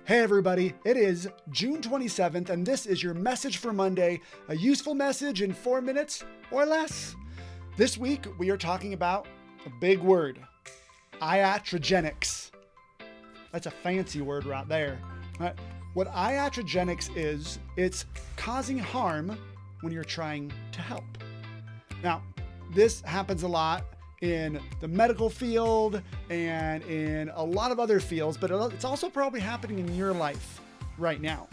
Hey everybody, it is June 27th and this is your message for Monday, a useful message in 4 minutes or less. This week we are talking about a big word, iatrogenics. That's a fancy word right there. Right? What iatrogenics is, it's causing harm when you're trying to help. Now, this happens a lot in the medical field and in a lot of other fields, but it's also probably happening in your life right now.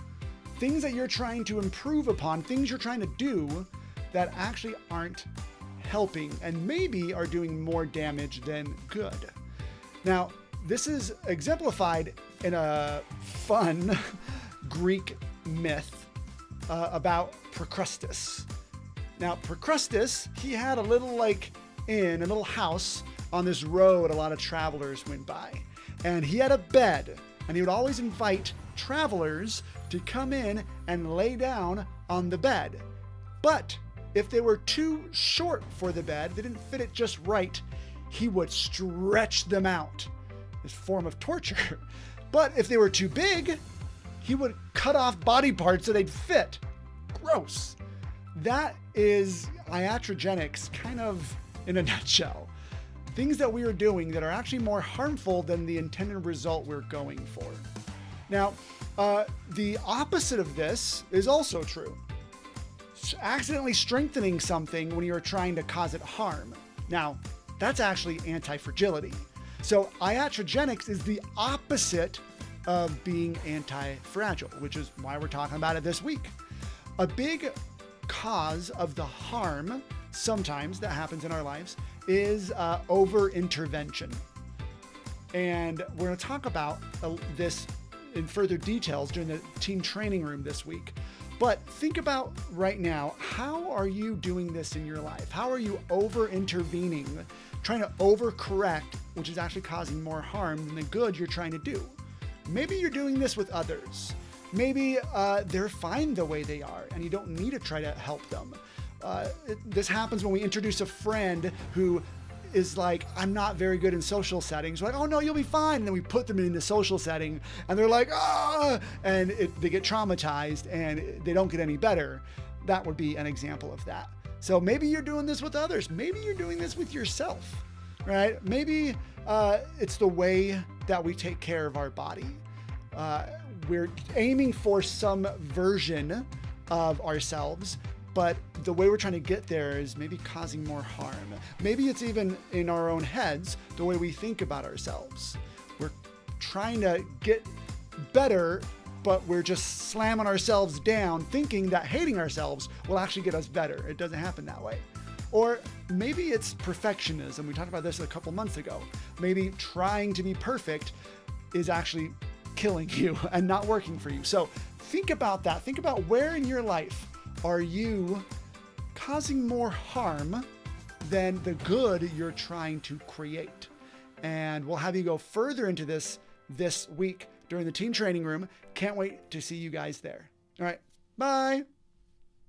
Things that you're trying to improve upon, things you're trying to do that actually aren't helping and maybe are doing more damage than good. Now, this is exemplified in a fun Greek myth about Procrustes. Now, Procrustes, he had a little a little house on this road a lot of travelers went by. And he had a bed, and he would always invite travelers to come in and lay down on the bed. But if they were too short for the bed, they didn't fit it just right, he would stretch them out. This form of torture. But if they were too big, he would cut off body parts so they'd fit. Gross. That is iatrogenics, kind of in a nutshell. Things that we are doing that are actually more harmful than the intended result we're going for. Now, the opposite of this is also true. Accidentally strengthening something when you're trying to cause it harm. Now, that's actually anti-fragility. So iatrogenics is the opposite of being anti-fragile, which is why we're talking about it this week. A big cause of the harm sometimes that happens in our lives is over-intervention. And we're going to talk about this in further details during the team training room this week. But think about right now, how are you doing this in your life? How are you over-intervening, trying to overcorrect, which is actually causing more harm than the good you're trying to do? Maybe you're doing this with others. Maybe they're fine the way they are and you don't need to try to help them. This happens when we introduce a friend who is like, I'm not very good in social settings. We're like, oh no, you'll be fine. And then we put them in the social setting and they're like, ah, and they get traumatized and they don't get any better. That would be an example of that. So maybe you're doing this with others. Maybe you're doing this with yourself, right? Maybe it's the way that we take care of our body. We're aiming for some version of ourselves, but the way we're trying to get there is maybe causing more harm. Maybe it's even in our own heads, the way we think about ourselves. We're trying to get better, but we're just slamming ourselves down, thinking that hating ourselves will actually get us better. It doesn't happen that way. Or maybe it's perfectionism. We talked about this a couple months ago. Maybe trying to be perfect is actually killing you and not working for you. So think about that. Think about where in your life are you causing more harm than the good you're trying to create. And we'll have you go further into this week during the team training room. Can't wait to see you guys there. All right. Bye.